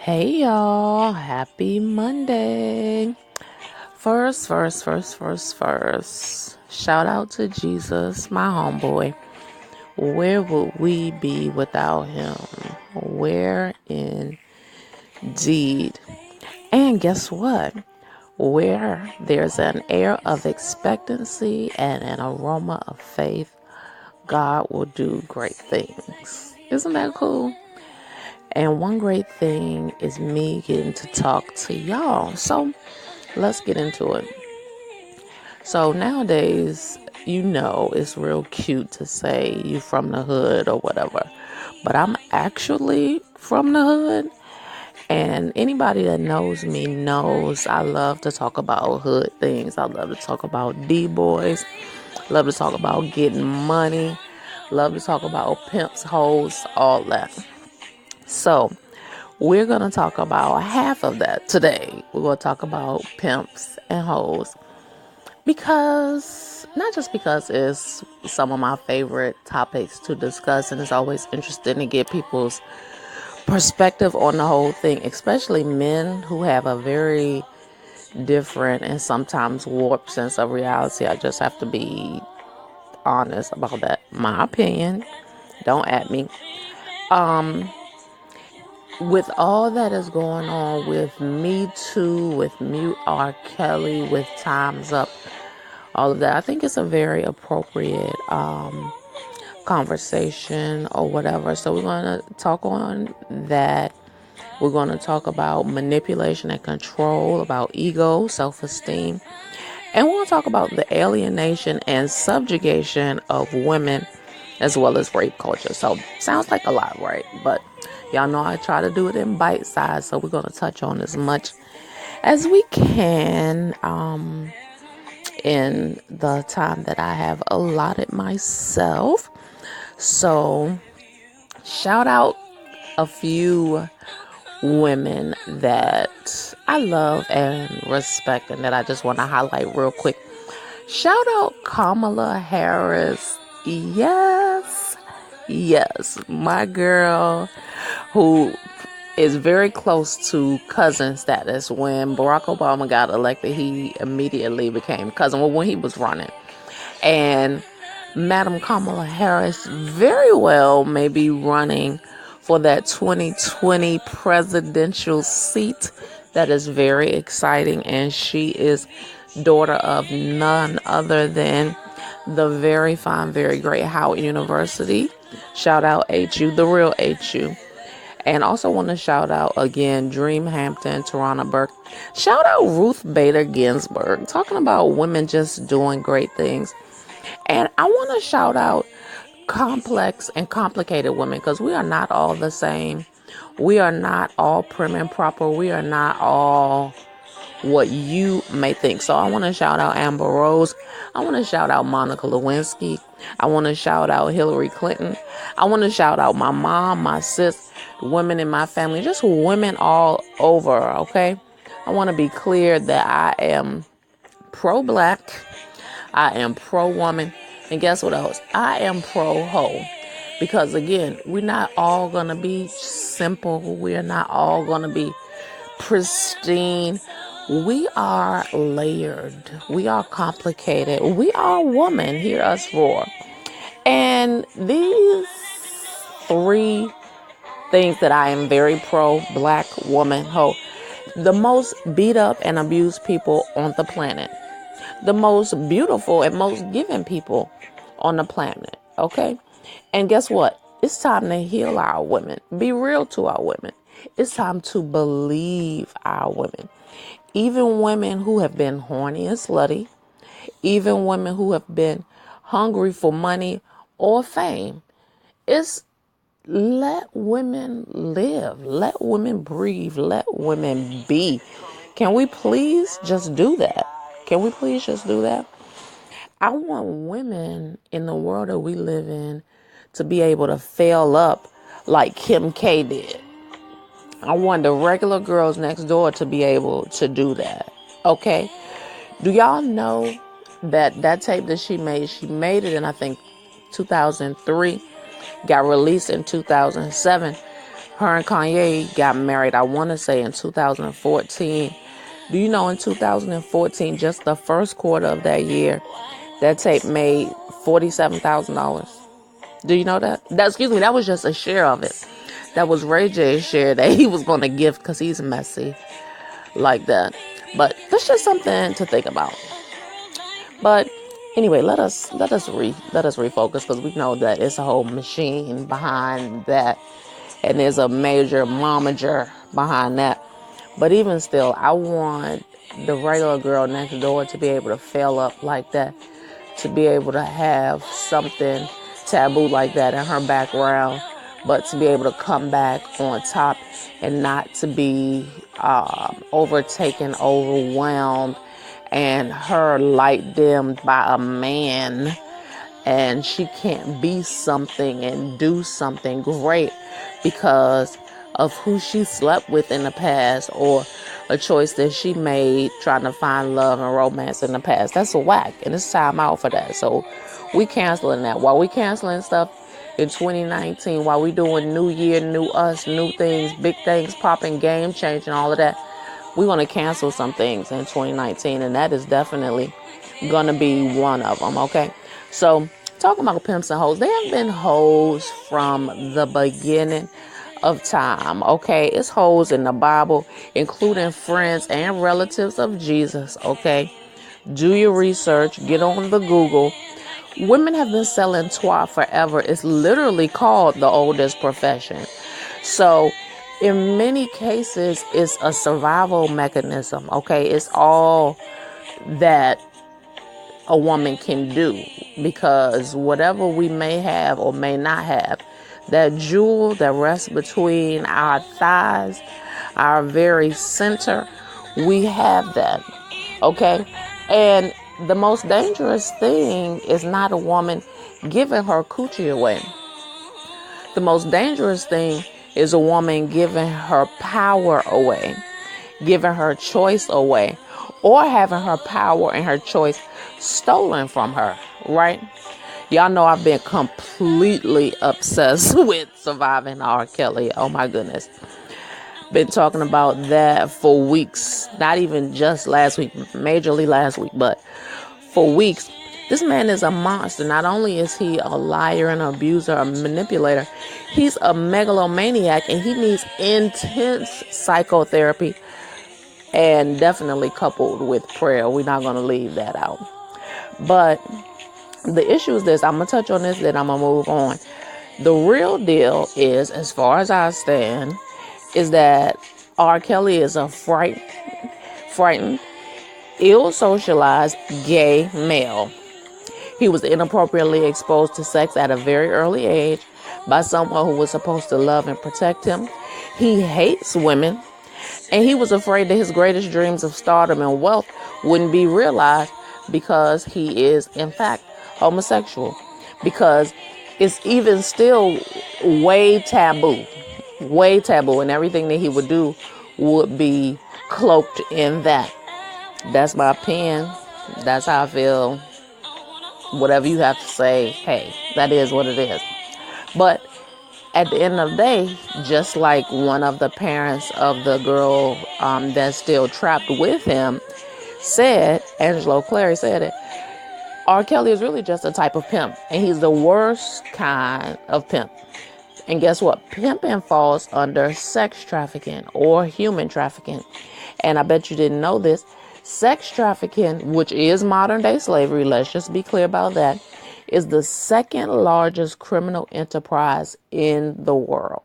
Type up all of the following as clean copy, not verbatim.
Hey y'all, happy Monday. First. Shout out to Jesus, my homeboy. Where would we be without him? Where indeed? And guess what? Where there's an air of expectancy and an aroma of faith, God will do great things. Isn't that cool? And one great thing is me getting to talk to y'all. So let's get into it. So nowadays, it's real cute to say you from the hood or whatever. But I'm actually from the hood. And anybody that knows me knows I love to talk about hood things. I love to talk about D-boys. Love to talk about getting money. Love to talk about pimps, hoes, all that. So we're going to talk about half of that today. We're going to talk about pimps and hoes not just because it's some of my favorite topics to discuss, and it's always interesting to get people's perspective on the whole thing, especially men who have a very different and sometimes warped sense of reality. I just have to be honest about that. My opinion. Don't at me. With all that is going on with Me Too, with Mute R. Kelly, with Time's Up, all of that, I think it's a very appropriate conversation or whatever. So we're going to talk on that. We're going to talk about manipulation and control, about ego, self-esteem. And we're going to talk about the alienation and subjugation of women as well as rape culture. So sounds like a lot, right? But y'all know I try to do it in bite size. So we're going to touch on as much as we can in the time that I have allotted myself. So shout out a few women that I love and respect and that I just want to highlight real quick. Shout out Kamala Harris. Yes, my girl who is very close to cousin status. When Barack Obama got elected, he immediately became cousin. Well, when he was running. And Madam Kamala Harris very well may be running for that 2020 presidential seat. That is very exciting. And she is daughter of none other than the very fine, very great Howard University. Shout out HU, the real HU. And also want to shout out again Dream Hampton, Tarana Burke. Shout out Ruth Bader Ginsburg, talking about women just doing great things. And I want to shout out complex and complicated women, because we are not all the same. We are not all prim and proper. We are not all what you may think. So I want to shout out Amber Rose. I want to shout out Monica Lewinsky. I want to shout out Hillary Clinton. I want to shout out my mom, my sis, women in my family, just women all over, okay? I want to be clear that I am pro-black. I am pro-woman. And guess what else? I am pro-hoe. Because again, we're not all going to be simple. We're not all going to be pristine. We are layered. We are complicated. We are women. Hear us roar. And these three things that I am very pro, black, woman, hoe. The most beat up and abused people on the planet. The most beautiful and most giving people on the planet. Okay? And guess what? It's time to heal our women. Be real to our women. It's time to believe our women. Even women who have been horny and slutty, even women who have been hungry for money or fame, it's let women live, let women breathe, let women be. Can we please just do that? Can we please just do that? I want women in the world that we live in to be able to fail up like Kim K did. I want the regular girls next door to be able to do that. Okay? Do y'all know that tape that she made it in, I think, 2003, got released in 2007. Her and Kanye got married, I want to say in 2014. Do you know in 2014, just the first quarter of that year, that tape made $47,000? Do you know that? Excuse me, that was just a share of it. That was Ray J's share that he was going to gift because he's messy like that. But that's just something to think about. But anyway, let us refocus, because we know that it's a whole machine behind that, and there's a major momager behind that. But even still, I want the regular girl next door to be able to fail up like that, to be able to have something taboo like that in her background, but to be able to come back on top and not to be overtaken, overwhelmed, and her light dimmed by a man, and she can't be something and do something great because of who she slept with in the past, or a choice that she made trying to find love and romance in the past. That's a whack, and it's time out for that. So we canceling that. While we canceling stuff in 2019, while we doing new year, new us, new things, big things popping, game changing, all of that, we're going to cancel some things in 2019, and that is definitely going to be one of them, okay? So, talking about pimps and hoes, they have been hoes from the beginning of time, okay? It's hoes in the Bible, including friends and relatives of Jesus, okay? Do your research, get on the Google. Women have been selling twat forever. It's literally called the oldest profession. So, in many cases, it's a survival mechanism, okay? It's all that a woman can do, because whatever we may have or may not have, that jewel that rests between our thighs, our very center, we have that, okay? And the most dangerous thing is not a woman giving her coochie away. The most dangerous thing is a woman giving her power away, giving her choice away, or having her power and her choice stolen from her, right? Y'all know I've been completely obsessed with surviving R. Kelly. Oh my goodness. Been talking about that for weeks. Not even just last week, majorly last week, but for weeks. This man is a monster. Not only is he a liar, an abuser, a manipulator, he's a megalomaniac, and he needs intense psychotherapy, and definitely coupled with prayer. We're not going to leave that out. But the issue is this. I'm going to touch on this, then I'm going to move on. The real deal is, as far as I stand, is that R. Kelly is a frightened, ill-socialized gay male. He was inappropriately exposed to sex at a very early age by someone who was supposed to love and protect him. He hates women, and he was afraid that his greatest dreams of stardom and wealth wouldn't be realized because he is, in fact, homosexual. Because it's even still way taboo, and everything that he would do would be cloaked in that. That's my opinion. That's how I feel. Whatever you have to say, hey, that is what it is. But at the end of the day, just like one of the parents of the girl that's still trapped with him said, Angelo Clary said it, R. Kelly is really just a type of pimp, and he's the worst kind of pimp. And guess what? Pimping falls under sex trafficking or human trafficking. And I bet you didn't know this. Sex trafficking, which is modern day slavery, let's just be clear about that, is the second largest criminal enterprise in the world.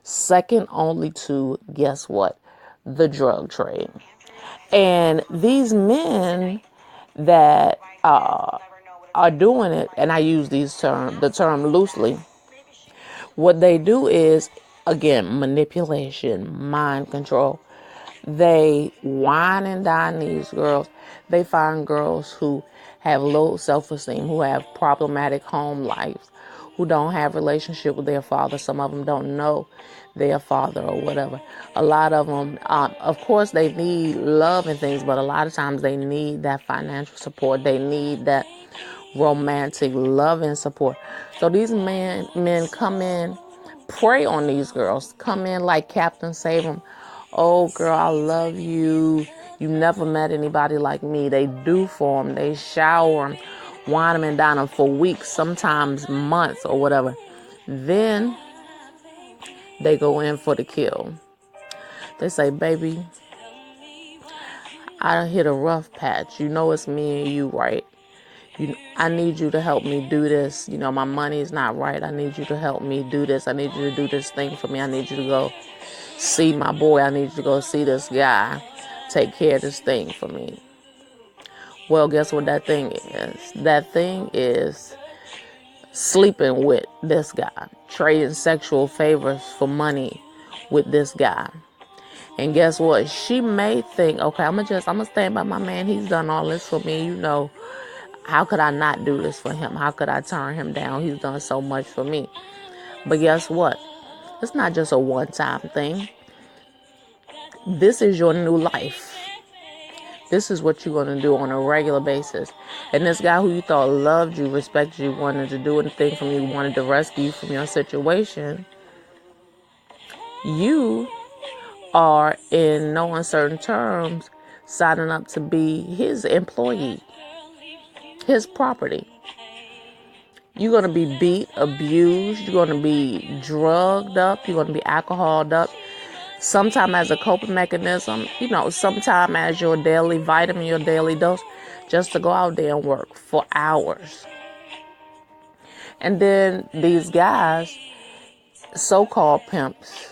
Second only to, guess what? The drug trade. And these men that are doing it, and I use the term loosely, what they do is, again, manipulation, mind control. They wine and dine these girls. They find girls who have low self-esteem, who have problematic home lives, who don't have relationship with their father. Some of them don't know their father or whatever. A lot of them, of course, they need love and things, but a lot of times they need that financial support. They need that romantic love and support. So these men come in prey on these girls. Come in like Captain Save 'em. Oh, girl, I love you. You never met anybody like me. They do for them. They shower them, wine them and dine them for weeks, sometimes months or whatever. Then they go in for the kill. They say, baby, I done hit a rough patch. You know it's me and you, right? I need you to help me do this. You know, my money is not right. I need you to help me do this. I need you to do this thing for me. I need you to go see my boy. I need you to go see this guy. Take care of this thing for me. Well, guess what that thing is? That thing is sleeping with this guy, trading sexual favors for money with this guy. And guess what? She may think, okay, I'm gonna stand by my man. He's done all this for me. You know, how could I not do this for him? How could I turn him down? He's done so much for me. But guess what? It's not just a one-time thing. This is your new life. This is what you're going to do on a regular basis. And this guy who you thought loved you, respected you, wanted to do anything from you, wanted to rescue you from your situation, you are in no uncertain terms signing up to be his employee, his property. You're going to be beat, abused. You're going to be drugged up. You're going to be alcoholed up. Sometime as a coping mechanism, you know, sometime as your daily vitamin, your daily dose, just to go out there and work for hours. And then these guys, so-called pimps,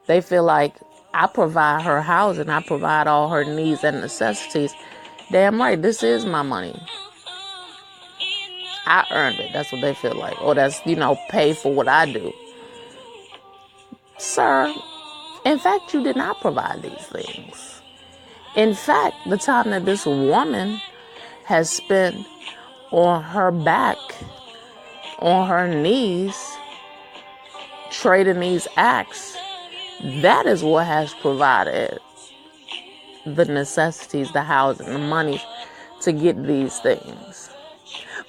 they feel like, I provide her housing, I provide all her needs and necessities. Damn right, this is my money. I earned it. That's what they feel like. Or that's, you know, pay for what I do. Sir, in fact, you did not provide these things. In fact, the time that this woman has spent on her back, on her knees, trading these acts, that is what has provided the necessities, the housing, the money to get these things.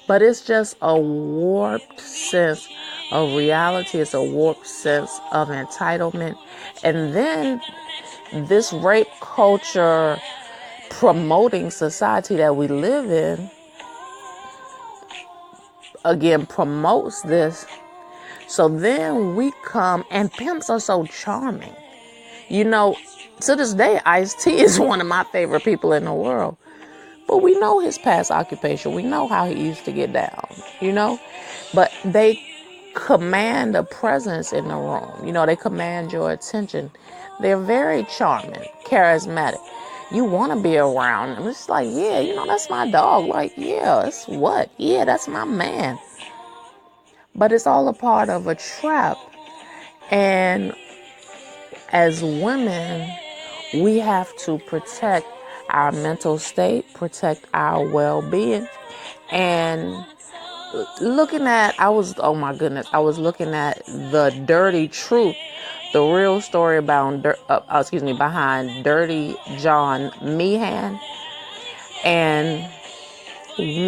But it's just a warped sense of reality. It's a warped sense of entitlement. And then this rape culture promoting society that we live in, again, promotes this. So then we come, and pimps are so charming. You know, to this day, Ice-T is one of my favorite people in the world. But we know his past occupation. We know how he used to get down, you know. But they command a presence in the room. You know, they command your attention. They're very charming, charismatic. You want to be around them. It's like, yeah, you know, that's my dog. Like, yeah, that's what? Yeah, that's my man. But it's all a part of a trap. And as women, we have to protect our mental state, protect our well-being. And looking at, I was looking at the dirty truth, the real story about, behind Dirty John Meehan. And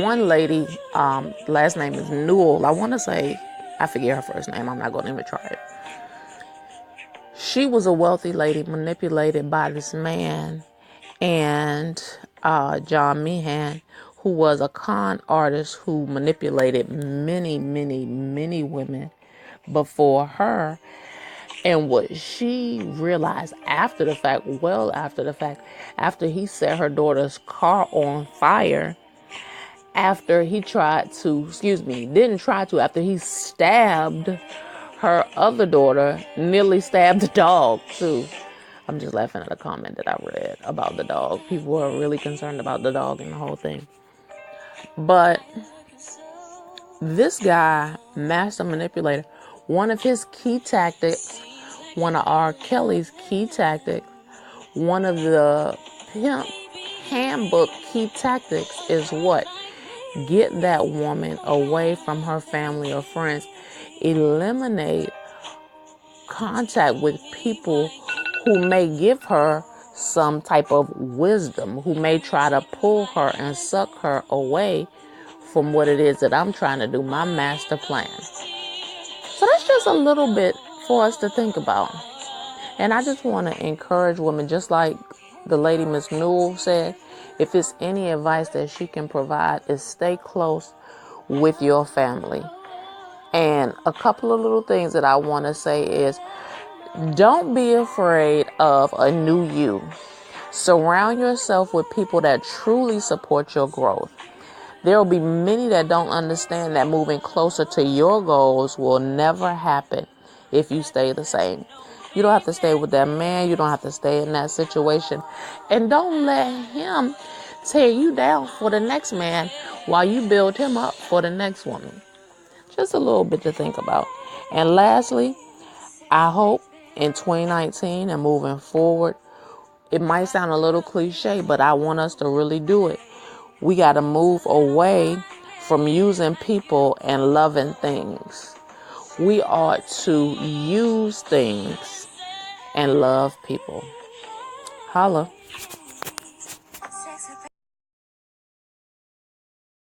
one lady, last name is Newell. I forget her first name. I'm not going to even try it. She was a wealthy lady manipulated by this man and John Meehan, who was a con artist who manipulated many, many, many women before her. And what she realized after the fact, after he set her daughter's car on fire, after he after he stabbed her other daughter, nearly stabbed the dog too. I'm just laughing at a comment that I read about the dog. People were really concerned about the dog and the whole thing. But this guy, master manipulator, one of his key tactics, one of R. Kelly's key tactics, one of the pimp handbook key tactics is what? Get that woman away from her family or friends. Eliminate contact with people who may give her some type of wisdom, who may try to pull her and suck her away from what it is that I'm trying to do, my master plan. So that's just a little bit for us to think about. And I just want to encourage women, just like the lady Miss Newell said, if it's any advice that she can provide, is stay close with your family. And a couple of little things that I want to say is, don't be afraid of a new you. Surround yourself with people that truly support your growth. There will be many that don't understand that moving closer to your goals will never happen if you stay the same. You don't have to stay with that man. You don't have to stay in that situation. And don't let him tear you down for the next man while you build him up for the next woman. Just a little bit to think about. And lastly, I hope in 2019 and moving forward, it might sound a little cliche, but I want us to really do it. We got to move away from using people and loving things. We ought to use things and love people. Holla.